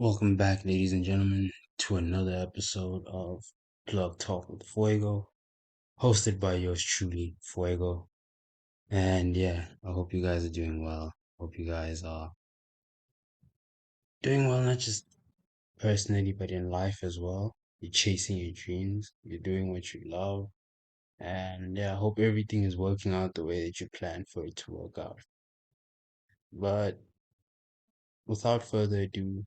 Welcome back, ladies and gentlemen, to another episode of Plug Talk with Fuego, hosted by yours truly, Fuego. And yeah, I hope you guys are doing well. Hope you guys are doing well, not just personally, but in life as well. You're chasing your dreams, you're doing what you love, and yeah, I hope everything is working out the way that you planned for it to work out. But without further ado,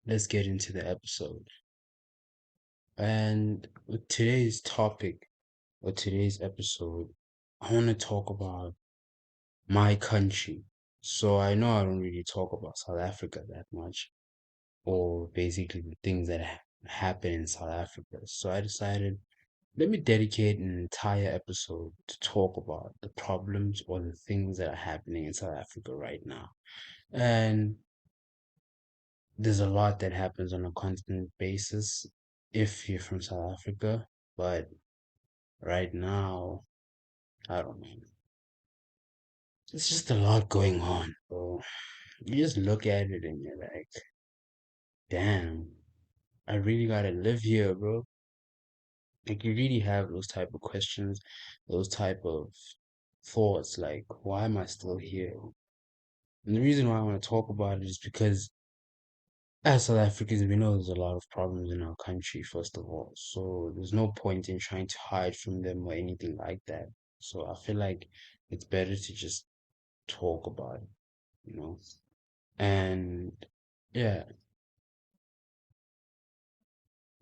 let's get into the episode. And with today's topic, for today's episode, I want to talk about my country. So I know I don't really talk about South Africa that much, or basically the things that happen in South Africa. So I decided, let me dedicate an entire episode to talk about the problems or the things that are happening in South Africa right now. And there's a lot that happens on a constant basis if you're from South Africa, but right now, I don't know. It's just a lot going on, bro. You just look at it and you're like, damn, I really gotta live here, bro. Like you really have those type of questions, those type of thoughts, like, why am I still here? And the reason why I want to talk about it is because as South Africans, we know there's a lot of problems in our country, first of all. So there's no point in trying to hide from them or anything like that. So I feel like it's better to just talk about it, you know? And yeah,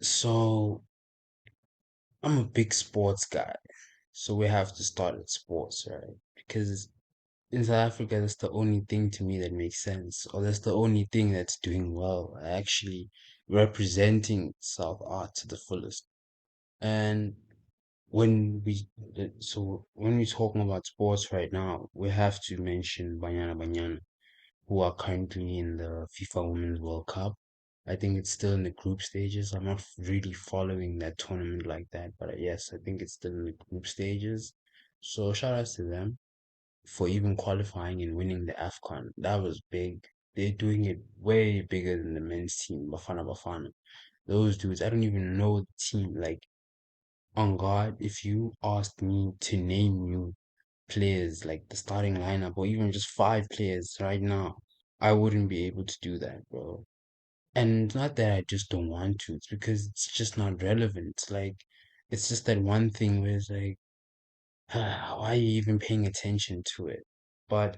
so I'm a big sports guy. So we have to start with sports, right? Because in South Africa, that's the only thing to me that makes sense, or that's the only thing that's doing well, actually representing South art to the fullest. And when we, so when we're talking about sports right now, we have to mention Banyana Banyana, who are currently in the FIFA Women's World Cup. I think it's still in the group stages. I'm not really following that tournament like that, but yes, I think it's still in the group stages. So shout outs to them for even qualifying and winning the AFCON. That was big. They're doing it way bigger than the men's team, Bafana Bafana. Those dudes, I don't even know the team. Like, on God, if you asked me to name you players, like the starting lineup, or even just five players right now, I wouldn't be able to do that, bro. And not that I just don't want to, it's because it's just not relevant. It's like, it's just that one thing where it's like, why are you even paying attention to it? But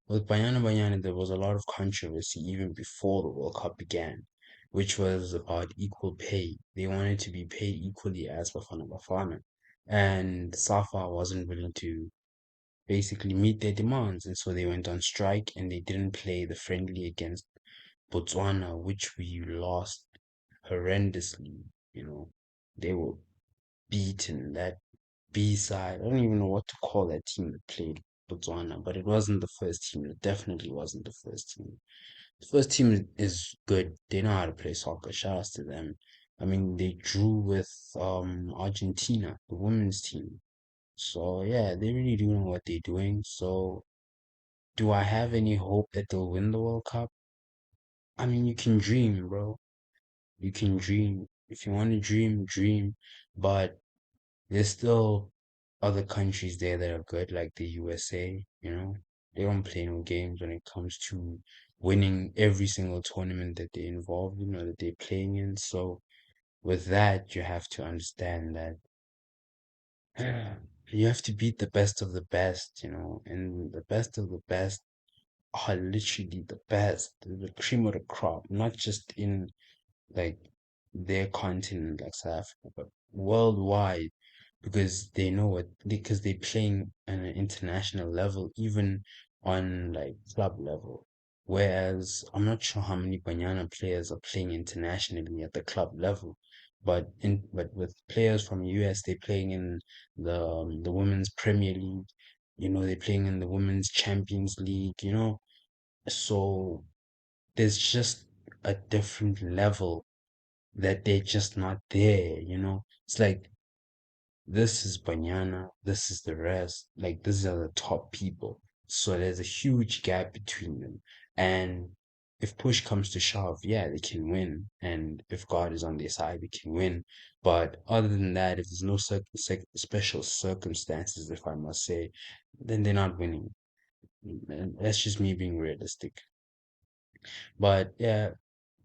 with Banyana Banyana, there was a lot of controversy even before the World Cup began, which was about equal pay. They wanted to be paid equally as Bafana Bafana. And Safa wasn't willing to basically meet their demands. And so they went on strike and they didn't play the friendly against Botswana, which we lost horrendously. You know, they were beaten. That B side, I don't even know what to call that team that played Botswana, but it wasn't the first team. It definitely wasn't the first team. The first team is good. They know how to play soccer. Shout outs to them. I mean, they drew with Argentina, the women's team. So yeah, they really do know what they're doing. So do I have any hope that they'll win the World Cup? I mean, you can dream, bro. You can dream. If you want to dream, dream. But there's still other countries there that are good, like the USA, you know. They don't play no games when it comes to winning every single tournament that they're involved in or that they're playing in. So with that, you have to understand that you have to beat the best of the best, you know, and the best of the best are literally the best, the cream of the crop, not just in like their continent, like South Africa, but worldwide, because they know what because they're playing on an international level, even on like club level. Whereas I'm not sure how many Banyana players are playing internationally at the club level, but with players from US, they're playing in the Women's Premier League. You know, they're playing in the Women's Champions League. You know, so there's just a different level that they're just not there, you know? It's like this is Banyana, this is the rest, like these are the top people. So there's a huge gap between them. And if push comes to shove, yeah, they can win. And if God is on their side, they can win. But other than that, if there's no special circumstances, if I must say, then they're not winning. And that's just me being realistic. But yeah,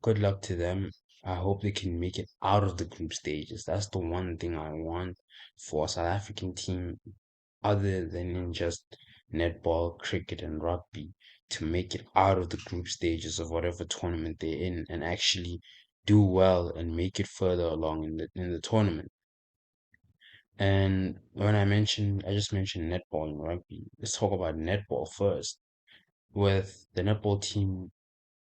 good luck to them. I hope they can make it out of the group stages. That's the one thing I want for a South African team, other than in just netball, cricket, and rugby, to make it out of the group stages of whatever tournament they're in and actually do well and make it further along in the tournament. And when I just mentioned netball and rugby. Let's talk about netball first. With the netball team,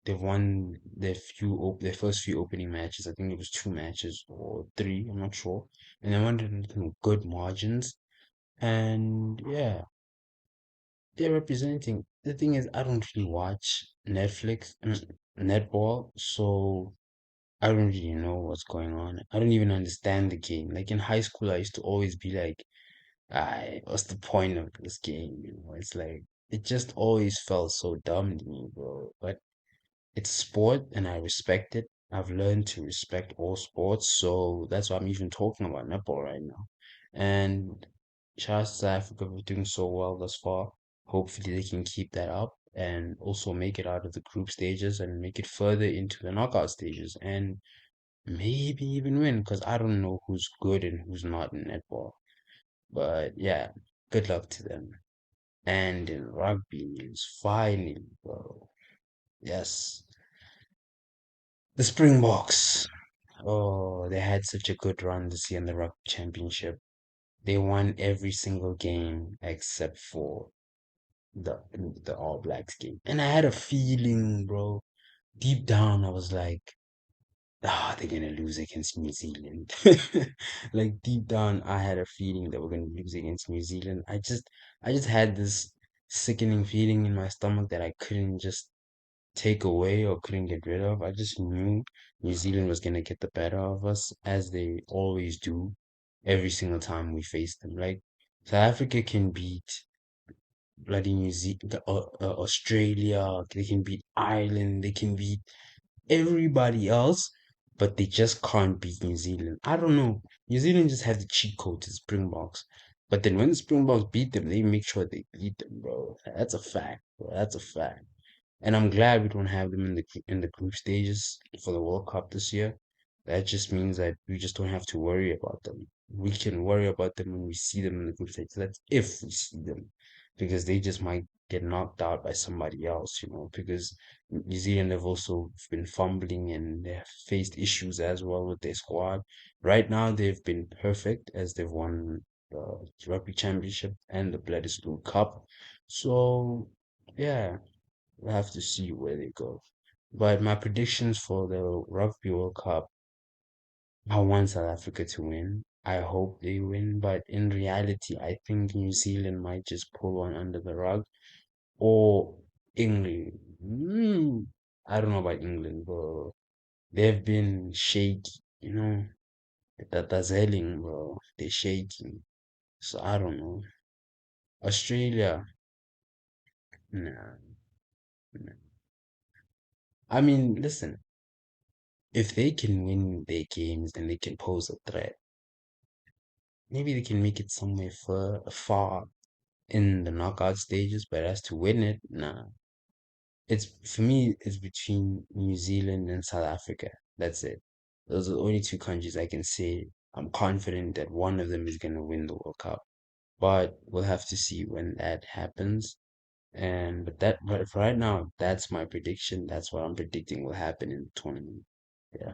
they've won their first few opening matches. I think it was two matches or three, I'm not sure. And they won it in good margins. And yeah, they're representing. The thing is, I don't really watch netball, so I don't really know what's going on. I don't even understand the game. Like in high school, I used to always be like, what's the point of this game? It's like, it just always felt so dumb to me, bro. But it's sport and I respect it. I've learned to respect all sports, so that's why I'm even talking about netball right now. And shout out to South Africa for doing so well thus far. Hopefully they can keep that up and also make it out of the group stages and make it further into the knockout stages and maybe even win because I don't know who's good and who's not in netball. But yeah, good luck to them. And in rugby news, finally, bro. Yes, the Springboks. Oh, they had such a good run this year in the Rugby Championship. They won every single game except for the the All Blacks game. And I had a feeling, bro, deep down I was like, they're gonna lose against New Zealand. Like deep down I had a feeling that we're gonna lose against New Zealand. I just had this sickening feeling in my stomach that I couldn't just take away or couldn't get rid of. I just knew New Zealand was gonna get the better of us as they always do every single time we face them. Like South Africa can beat bloody New Zealand, Australia, they can beat Ireland, they can beat everybody else, but they just can't beat New Zealand. I don't know. New Zealand just have the cheat code to the Springboks. But then when the Springboks beat them, they make sure they beat them, bro. That's a fact, bro. That's a fact. And I'm glad we don't have them in the group stages for the World Cup this year. That just means that we just don't have to worry about them. We can worry about them when we see them in the group stages. That's if we see them, because they just might get knocked out by somebody else, because New Zealand have also been fumbling and they have faced issues as well with their squad. Right now, they've been perfect as they've won the Rugby Championship and the Bledisloe Cup. So, yeah, we'll have to see where they go. But my predictions for the Rugby World Cup, I want South Africa to win. I hope they win, but in reality, I think New Zealand might just pull one under the rug or England. I don't know about England, but they've been shaky, That bro. They're shaking. So I don't know. Australia, nah, nah. I mean, listen, if they can win their games and they can pose a threat, maybe they can make it somewhere far in the knockout stages, but as to win it, nah. It's for me, it's between New Zealand and South Africa. That's it. Those are the only two countries I can say I'm confident that one of them is gonna win the World Cup. But we'll have to see when that happens. But for right now, that's my prediction. That's what I'm predicting will happen in the tournament. Yeah.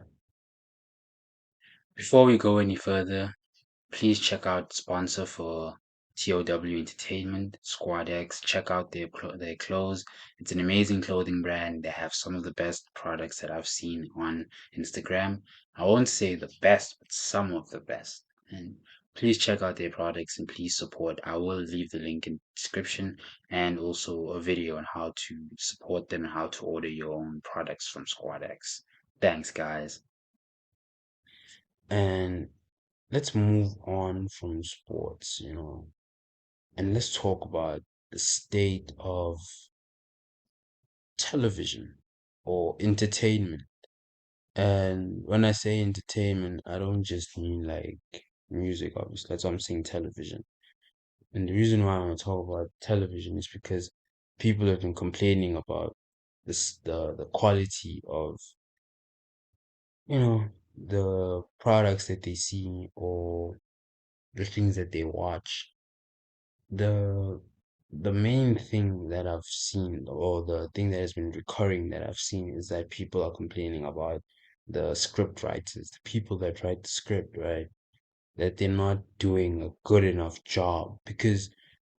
Before we go any further, please check out sponsor for TOW Entertainment, Squad X. Check out their clothes. It's an amazing clothing brand. They have some of the best products that I've seen on Instagram. I won't say the best, but some of the best. And please check out their products and please support. I will leave the link in the description and also a video on how to support them and how to order your own products from Squad X. Thanks, guys. And let's move on from sports, and let's talk about the state of television. or entertainment. And when I say entertainment, I don't just mean like music, obviously. That's why I'm saying television. And the reason why I want to talk about television is because people have been complaining about the quality of, you know, the products that they see or the things that they watch. The the main thing that I've seen, or the thing that has been recurring that I've seen, is that people are complaining about the script writers, the people that write the script, right? That they're not doing a good enough job because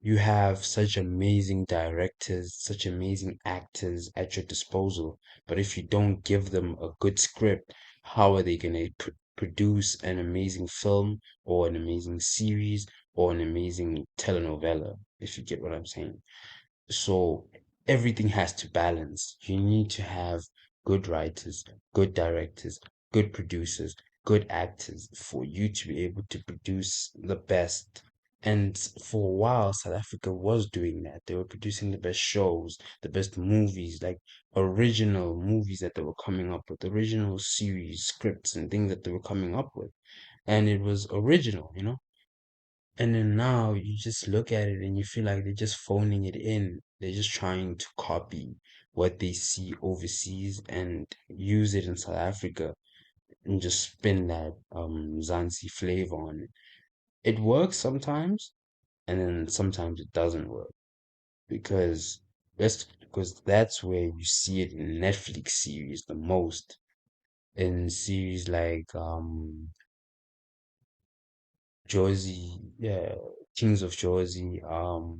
you have such amazing directors, such amazing actors at your disposal. But if you don't give them a good script, how are they going to produce an amazing film or an amazing series or an amazing telenovela, if you get what I'm saying? So everything has to balance. You need to have good writers, good directors, good producers, good actors for you to be able to produce the best. And for a while, South Africa was doing that. They were producing the best shows, the best movies, like original movies that they were coming up with, original series, scripts, and things that they were coming up with. And it was original, you know? And then now you just look at it and you feel like they're just phoning it in. They're just trying to copy what they see overseas and use it in South Africa and just spin that Zanzi flavor on it. It works sometimes, and then sometimes it doesn't work because that's where you see it in Netflix series the most. In series like Jersey, yeah, Kings of Jersey, well,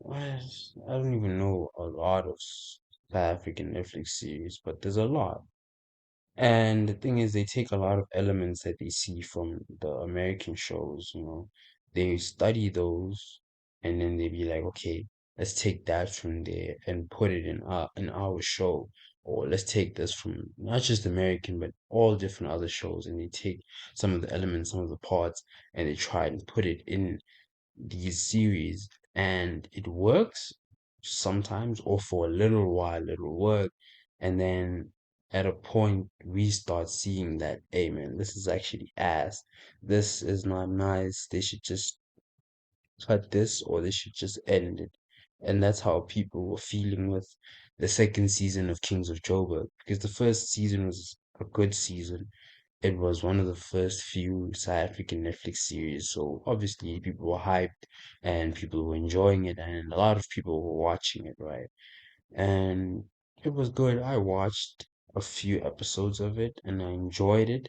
I don't even know a lot of South African Netflix series, but there's a lot. And the thing is, they take a lot of elements that they see from the American shows, you know. They study those, and then they be like, okay, let's take that from there and put it in our show. Or let's take this from not just American, but all different other shows, and they take some of the elements, some of the parts, and they try and put it in these series, and it works sometimes, or for a little while it'll work, and then at a point we start seeing that, hey man, this is actually ass, this is not nice, they should just cut this or they should just end it. And that's how people were feeling with the second season of Kings of Joburg, because the first season was a good season. It was one of the first few South African Netflix series, so obviously people were hyped and people were enjoying it, and a lot of people were watching it, right? And it was good. I watched a few episodes of it and I enjoyed it,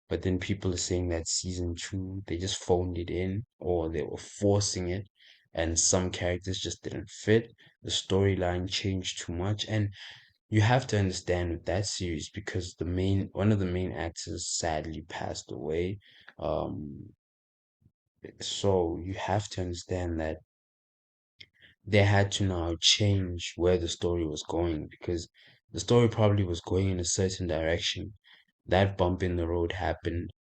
but then people are saying that season two, they just phoned it in or they were forcing it, and some characters just didn't fit. The storyline changed too much, and you have to understand with that series because one of the main actors sadly passed away. Um, so you have to understand that they had to now change where the story was going because the story probably was going in a certain direction. That bump in the road happened.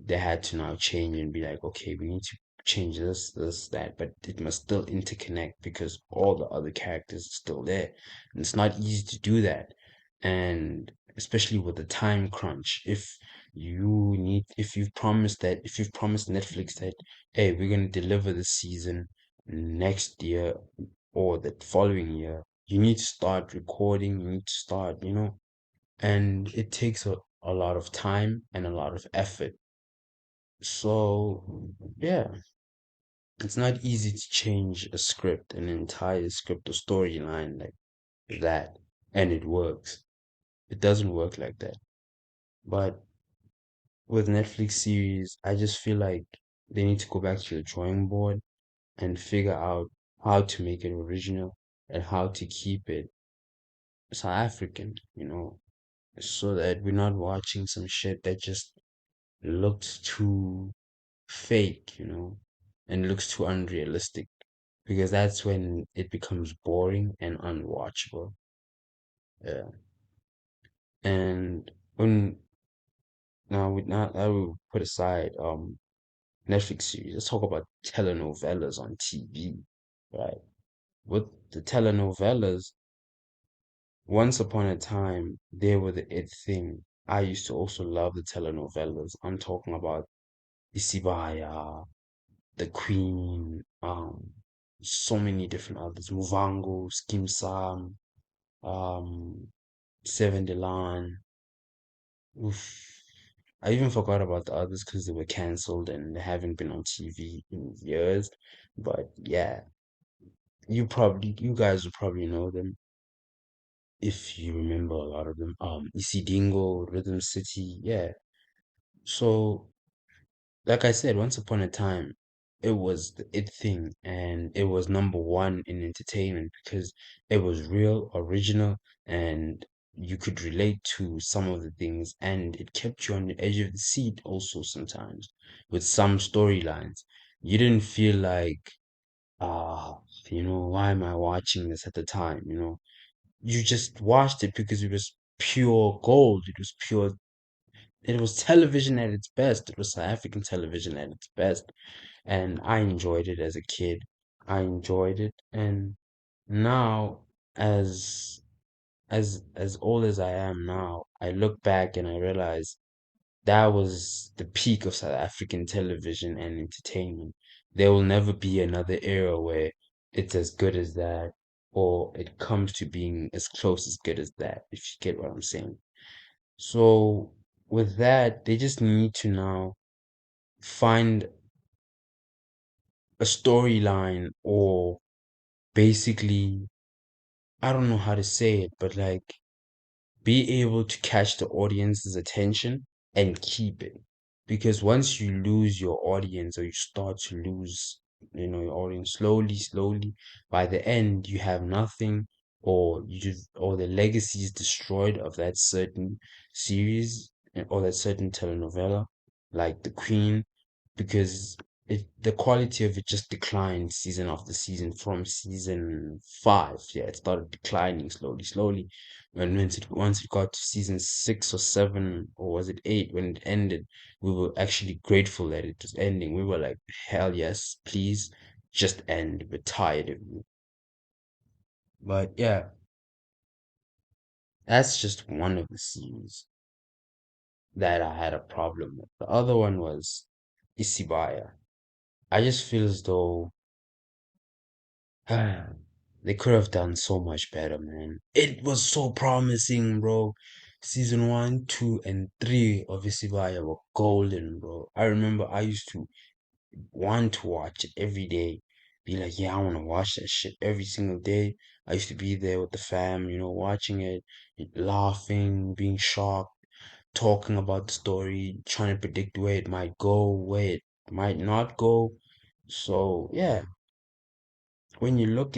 They had to now change and be like, okay, we need to change this, that, but it must still interconnect because all the other characters are still there. And it's not easy to do that. And especially with the time crunch, if you've promised Netflix that, hey, we're gonna deliver this season next year or the following year, you need to start recording, you need to start, and it takes a lot of time and a lot of effort. So, yeah, it's not easy to change a script, an entire script or storyline like that, and it works. It doesn't work like that. But with Netflix series, I just feel like they need to go back to the drawing board and figure out how to make it original and how to keep it South African, so that we're not watching some shit that just looks too fake, and looks too unrealistic. Because that's when it becomes boring and unwatchable. Yeah. And when now that we put aside Netflix series, let's talk about telenovelas on TV, right? With the telenovelas, Once upon a time, they were the it thing. I used to also love the telenovelas. I'm talking about Isibaya, The Queen, so many different others. Muvango, Skim Sam, um, Seven Delan. Oof. I even forgot about the others because they were cancelled and they haven't been on TV in years. But yeah, you guys will probably know them if you remember a lot of them. Isidingo, Rhythm City, yeah. So like I said, once upon a time, it was the it thing, and it was number one in entertainment because it was real, original, and you could relate to some of the things, and it kept you on the edge of the seat also sometimes with some storylines. You didn't feel like, ah, why am I watching this at the time? You just watched it because it was pure gold. It was television at its best. It was South African television at its best. And I enjoyed it as a kid. I enjoyed it. And now, as old as I am now, I look back and I realize that was the peak of South African television and entertainment. There will never be another era where it's as good as that, or it comes to being as close as good as that, if you get what I'm saying. So with that, they just need to now find a storyline or basically, I don't know how to say it, but like be able to catch the audience's attention and keep it. Because once you lose your audience or you start to lose, your audience slowly, slowly, by the end you have nothing or the legacy is destroyed of that certain series or that certain telenovela, like The Queen, because the quality of it just declined season after season from season five. Yeah, it started declining slowly, slowly. And once it got to season six or seven, or was it eight, when it ended, we were actually grateful that it was ending. We were like, hell yes, please just end. We're tired of you. But yeah, that's just one of the series that I had a problem with. The other one was Isibaya. I just feel as though they could have done so much better, man. It was so promising, bro. Season one, two, and three of Isibaya were golden, bro. I remember I used to want to watch it every day. Be like, yeah, I want to watch that shit every single day. I used to be there with the fam, watching it, laughing, being shocked, talking about the story, trying to predict where it might go, where it might not go. So, yeah, when you look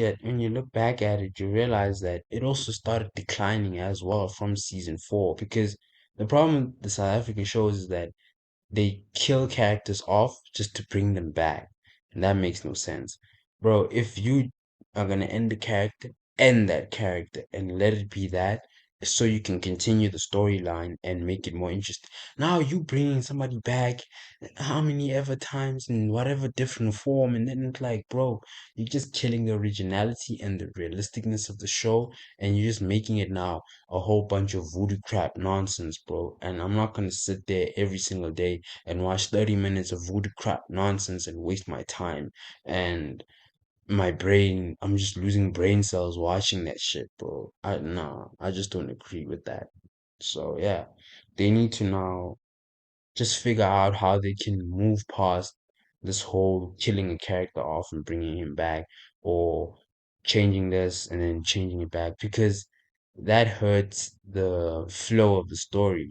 back at it, you realize that it also started declining as well from season four. Because the problem with the South African shows is that they kill characters off just to bring them back, and that makes no sense, bro. If you are gonna end the character, end that character and let it be that, so you can continue the storyline and make it more interesting. Now you bringing somebody back how many ever times in whatever different form, and then it's like, bro, you're just killing the originality and the realisticness of the show, and you're just making it now a whole bunch of voodoo crap nonsense, bro. And I'm not gonna sit there every single day and watch 30 minutes of voodoo crap nonsense and waste my time and my brain. I'm just losing brain cells watching that shit, bro. I just don't agree with that. So yeah, they need to now just figure out how they can move past this whole killing a character off and bringing him back, or changing this and then changing it back, because that hurts the flow of the story,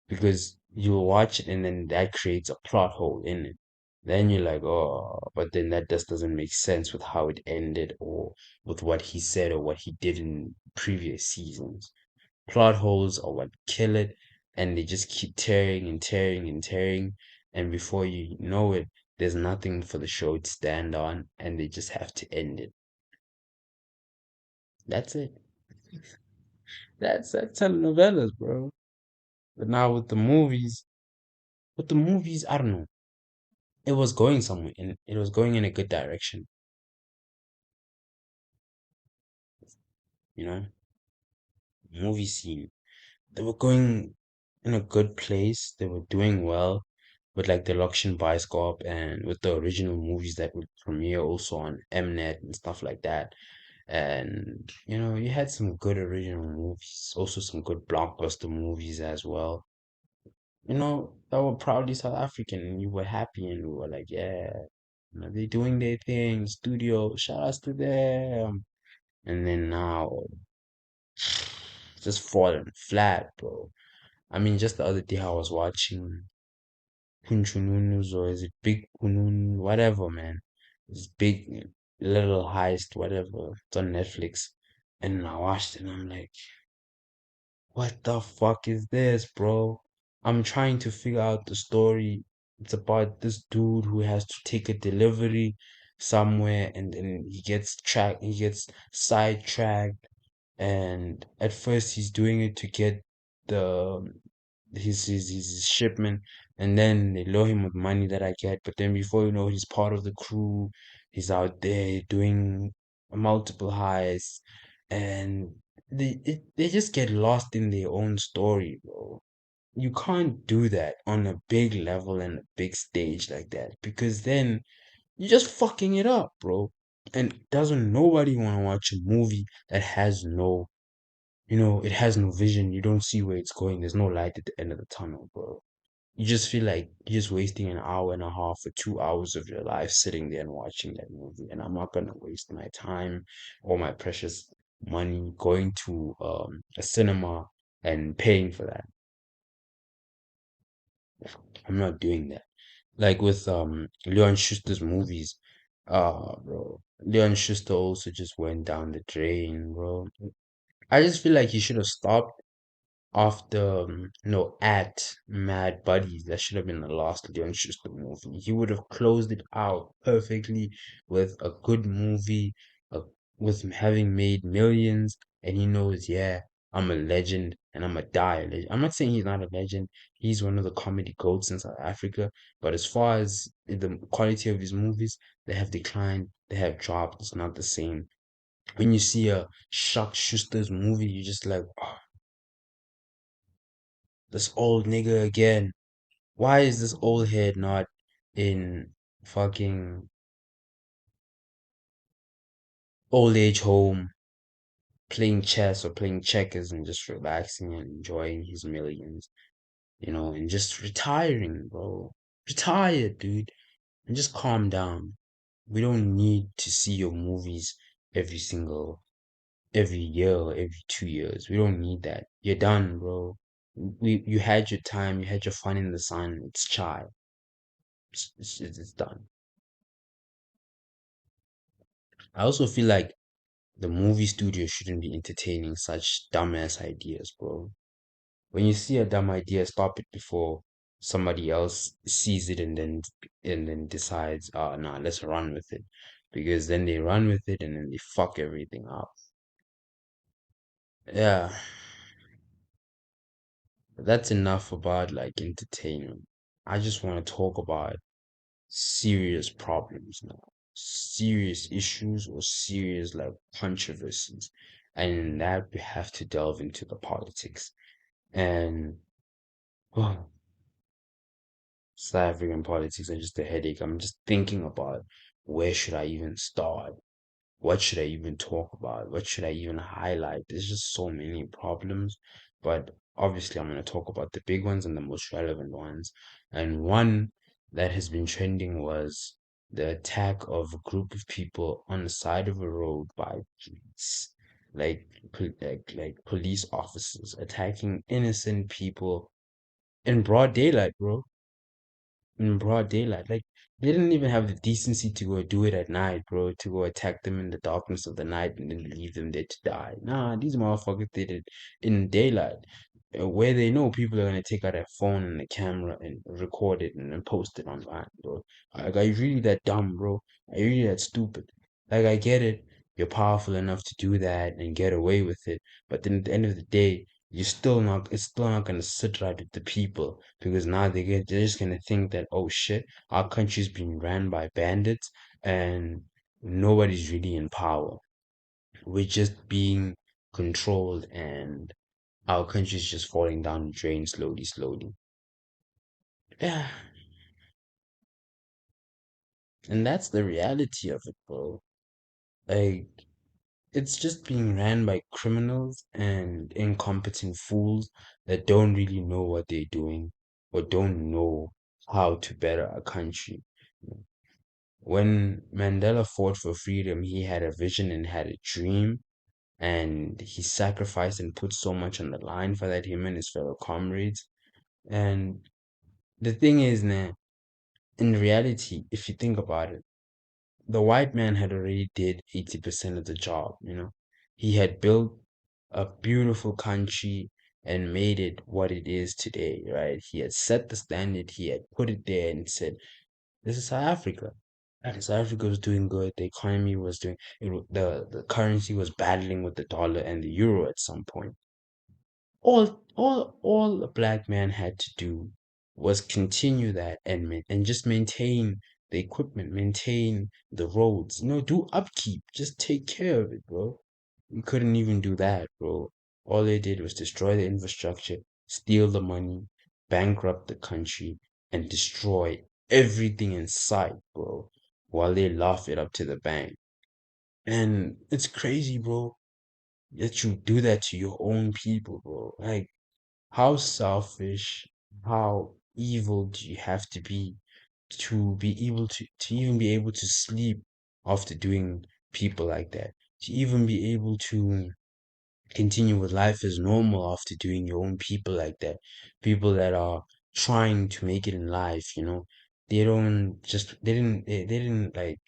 because you'll watch it and then that creates a plot hole in it. Then you're like, oh, but then that just doesn't make sense with how it ended or with what he said or what he did in previous seasons. Plot holes are what kill it, and they just keep tearing and tearing and tearing, and before you know it, there's nothing for the show to stand on, and they just have to end it. That's it. That's telenovelas, bro. But now with the movies, I don't know. It was going somewhere, and it was going in a good direction, you know. movie scene. They were going in a good place. They were doing well with like the Luxion Bioscope and with the original movies that would premiere also on Mnet and stuff like that. And you had some good original movies, also some good blockbuster movies as well. That were proudly South African, and you were happy, and we were like, yeah, they're doing their thing. Studio, shout outs to them. And then now, just falling flat, bro. I mean, just the other day I was watching Kunchununus, or is it Big Kunun, whatever, man. It's Big Little Heist, whatever. It's on Netflix. And I watched it and I'm like, what the fuck is this, bro? I'm trying to figure out the story. It's about this dude who has to take a delivery somewhere and then he gets sidetracked, and at first he's doing it to get the his shipment, and then they load him with money that I get, but then before you know he's part of the crew. He's out there doing multiple heists, and they just get lost in their own story, bro. You can't do that on a big level and a big stage like that, because then you're just fucking it up, bro. And doesn't nobody want to watch a movie that has it has no vision. You don't see where it's going. There's no light at the end of the tunnel, bro. You just feel like you're just wasting an hour and a half or 2 hours of your life sitting there and watching that movie. And I'm not gonna waste my time or my precious money going to a cinema and paying for that. I'm not doing that. Like with Leon Schuster's movies, bro. Leon Schuster also just went down the drain, bro. I just feel like he should have stopped after no at Mad Buddies. That should have been the last Leon Schuster movie. He would have closed it out perfectly with a good movie, uh, with him having made millions, and he knows, yeah, I'm a legend and I'm a die a legend. I'm not saying he's not a legend. He's one of the comedy goats in South Africa, but as far as the quality of his movies, they have declined, they have dropped. It's not the same. When you see a Chuck Schuster's movie, you're just like, oh, this old nigga again. Why is this old head not in fucking old age home playing chess or playing checkers and just relaxing and enjoying his millions, and just retiring, bro. Retire, dude, and just calm down. We don't need to see your movies every year or every 2 years. We don't need that. You're done, bro. You had your time, you had your fun in the sun. It's chai. It's done. I also feel like the movie studio shouldn't be entertaining such dumbass ideas, bro. When you see a dumb idea, stop it before somebody else sees it and then decides, oh nah, let's run with it. Because then they run with it and then they fuck everything up. Yeah, that's enough about like entertainment. I just want to talk about serious problems now, serious issues or serious like controversies. And in that we have to delve into the politics. And oh, South African politics are just a headache. I'm just thinking about where should I even start? What should I even talk about? What should I even highlight? There's just so many problems, but obviously I'm going to talk about the big ones and the most relevant ones. And one that has been trending was the attack of a group of people on the side of a road by police, like police officers attacking innocent people in broad daylight, bro, in broad daylight. Like they didn't even have the decency to go do it at night, bro, to go attack them in the darkness of the night and then leave them there to die. Nah, these motherfuckers did it in daylight, where they know people are gonna take out their phone and the camera and record it and then post it online, bro. Like, are you really that dumb, bro? Are you really that stupid? Like, I get it. You're powerful enough to do that and get away with it, but then at the end of the day, it's still not gonna sit right with the people, because now they're just gonna think that, oh shit, our country's being ran by bandits and nobody's really in power. We're just being controlled, and our country's just falling down the drain slowly, slowly. Yeah, and that's the reality of it, bro. Like, it's just being ran by criminals and incompetent fools that don't really know what they're doing or don't know how to better a country. When Mandela fought for freedom, he had a vision and had a dream, and he sacrificed and put so much on the line for that, him and his fellow comrades. And the thing is, man, in reality, if you think about it, the white man had already did 80% of the job, you know. He had built a beautiful country and made it what it is today, right? He had set the standard, he had put it there and said, this is South Africa. And South Africa was doing good. The economy was doing the currency was battling with the dollar and the euro at some point. All a black man had to do was continue that and just maintain the equipment, maintain the roads, do upkeep, just take care of it, bro. You couldn't even do that, bro. All they did was destroy the infrastructure, steal the money, bankrupt the country, and destroy everything in sight, bro, while they laugh it up to the bank. And it's crazy, bro, that you do that to your own people, bro. Like, how selfish, how evil do you have to be able to even be able to sleep after doing people like that? To even be able to continue with life as normal after doing your own people like that. People that are trying to make it in life, they didn't like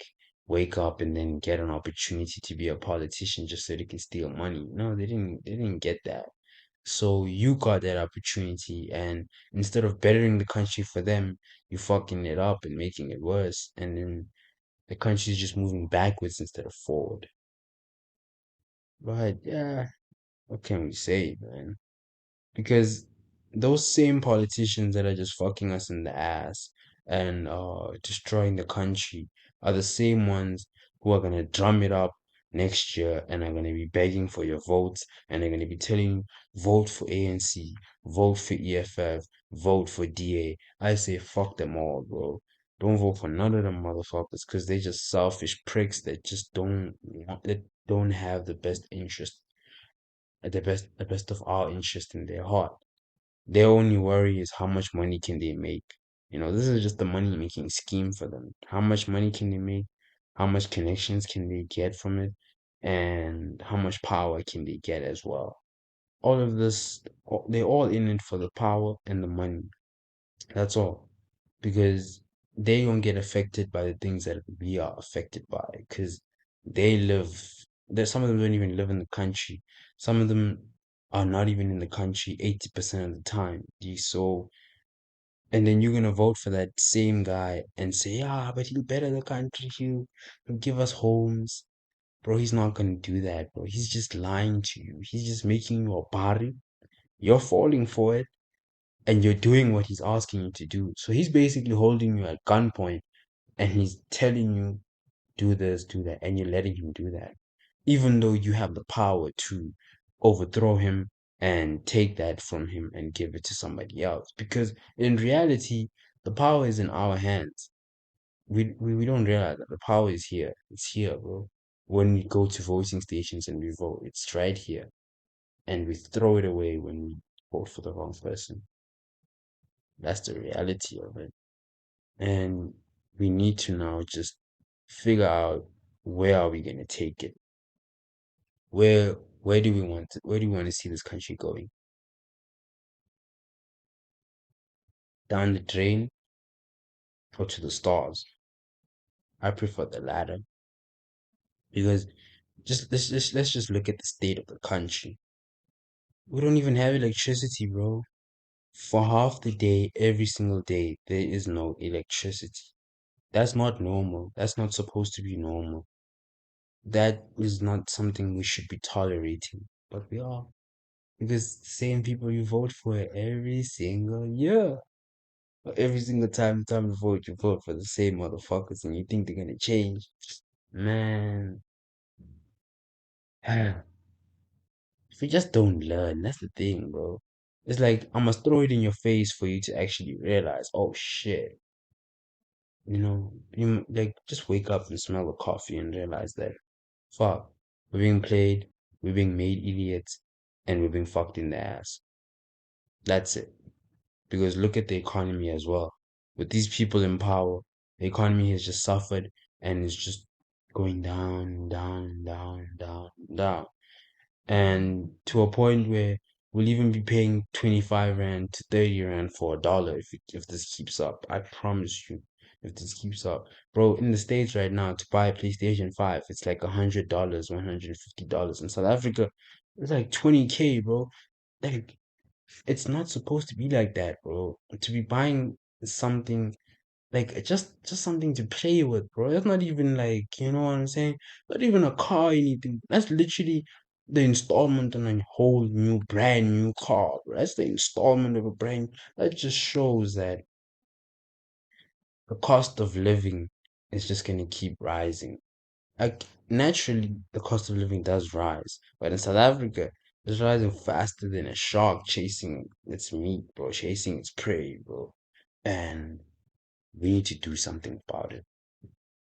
wake up and then get an opportunity to be a politician just so they can steal money. No, they didn't get that. So you got that opportunity, and instead of bettering the country for them, you fucking it up and making it worse, and then the country's just moving backwards instead of forward. But yeah, what can we say, man? Because those same politicians that are just fucking us in the ass and destroying the country are the same ones who are gonna drum it up next year and are gonna be begging for your votes, and they're gonna be telling you vote for ANC, vote for EFF, vote for DA. I say fuck them all, bro. Don't vote for none of them motherfuckers because they just selfish pricks that just that don't have the best interest, the best of our interest in their heart. Their only worry is how much money can they make. This is just a money making scheme for them. How much money can they make? How much connections can they get from it? And how much power can they get as well? All of this, they're all in it for the power and the money. That's all. Because they don't get affected by the things that we are affected by. Because they live, some of them don't even live in the country. Some of them are not even in the country 80% of the time. And then you're gonna vote for that same guy and say, yeah, but he'll better the country, he'll give us homes. Bro, he's not gonna do that, bro. He's just lying to you. He's just making you a party. You're falling for it, and you're doing what he's asking you to do. So he's basically holding you at gunpoint, and he's telling you, do this, do that, and you're letting him do that. Even though you have the power to overthrow him and take that from him and give it to somebody else. Because in reality, the power is in our hands. We don't realize that the power is here. It's here, bro. When we go to voting stations and we vote, it's right here. And we throw it away when we vote for the wrong person. That's the reality of it. And we need to now just figure out, where are we gonna take it? Where do we want to see this country going? Down the drain or to the stars? I prefer the latter, because let's just look at the state of the country. We don't even have electricity, bro. For half the day, every single day, there is no electricity. That's not normal. That's not supposed to be normal. That is not something we should be tolerating, but we are. Because the same people you vote for every single year. Every single time you vote for the same motherfuckers and you think they're gonna change. Man. We just don't learn. That's the thing, bro. It's like I must throw it in your face for you to actually realize, oh shit, like just wake up and smell the coffee and realize that, fuck, we're being played, we're being made idiots, and we're being fucked in the ass. That's it. Because look at the economy as well. With these people in power, the economy has just suffered and is just going down, down, down, down, down. And to a point where we'll even be paying 25 Rand to 30 Rand for a dollar if this keeps up. I promise you, if this keeps up. Bro, in the States right now, to buy a PlayStation 5, it's like $100, $150. In South Africa, it's like 20K, bro. Like, it's not supposed to be like that, bro. To be buying something like just something to play with, bro. That's not even like, you know what I'm saying? Not even a car or anything. That's literally the installment on a whole new brand new car, bro. That's the installment of a brand. That just shows that the cost of living is just gonna keep rising. Like naturally the cost of living does rise. But in South Africa, it's rising faster than a shark chasing its meat, bro, chasing its prey, bro. And we need to do something about it.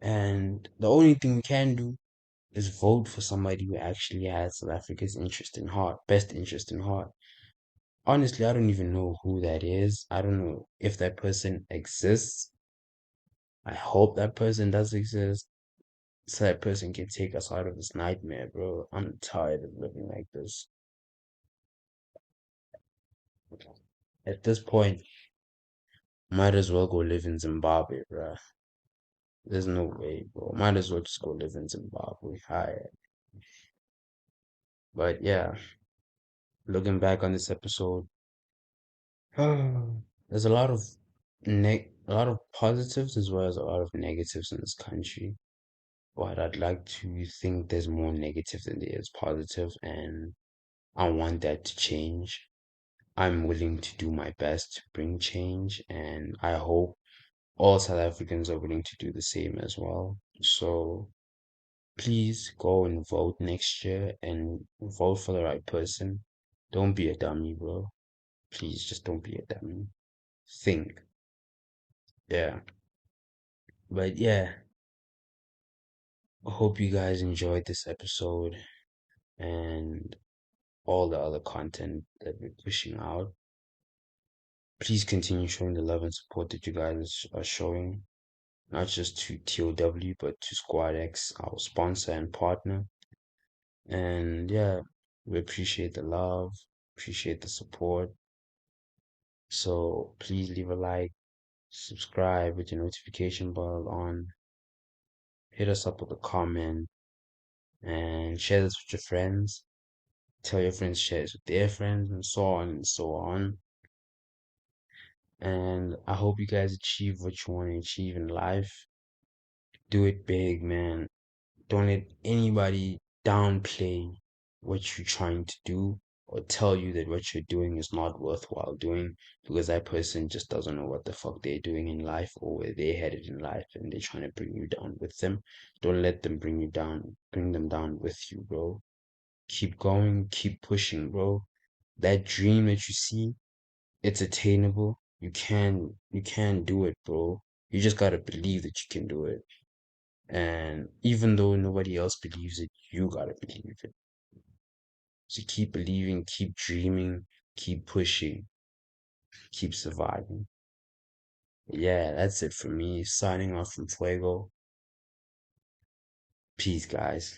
And the only thing we can do is vote for somebody who actually has South Africa's interest in heart, best interest in heart. Honestly, I don't even know who that is. I don't know if that person exists. I hope that person does exist so that person can take us out of this nightmare, bro. I'm tired of living like this. At this point, might as well go live in Zimbabwe, bro. There's no way, bro. Might as well just go live in Zimbabwe. Hi. But yeah, looking back on this episode, there's a lot of positives as well as a lot of negatives in this country. But I'd like to think there's more negative than there is positive, and I want that to change. I'm willing to do my best to bring change, and I hope all South Africans are willing to do the same as well. So please go and vote next year and vote for the right person. Don't be a dummy, bro. Please just don't be a dummy. Think. Yeah. But yeah, I hope you guys enjoyed this episode and all the other content that we're pushing out. Please continue showing the love and support that you guys are showing, not just to TOW, but to Squad X, our sponsor and partner. And yeah, we appreciate the love, appreciate the support. So please leave a like, subscribe with your notification bell on, hit us up with a comment, and share this with your friends. Tell your friends, share this with their friends, and so on and so on. And I hope you guys achieve what you want to achieve in life. Do it big, man. Don't let anybody downplay what you're trying to do or tell you that what you're doing is not worthwhile doing because that person just doesn't know what the fuck they're doing in life or where they're headed in life and they're trying to bring you down with them. Don't let them bring you down. Bring them down with you, bro. Keep going, keep pushing, bro. That dream that you see, it's attainable. You can do it, bro. You just gotta believe that you can do it. And even though nobody else believes it, you gotta believe it. So keep believing, keep dreaming, keep pushing, keep surviving. Yeah, that's it for me. Signing off from Fuego. Peace, guys.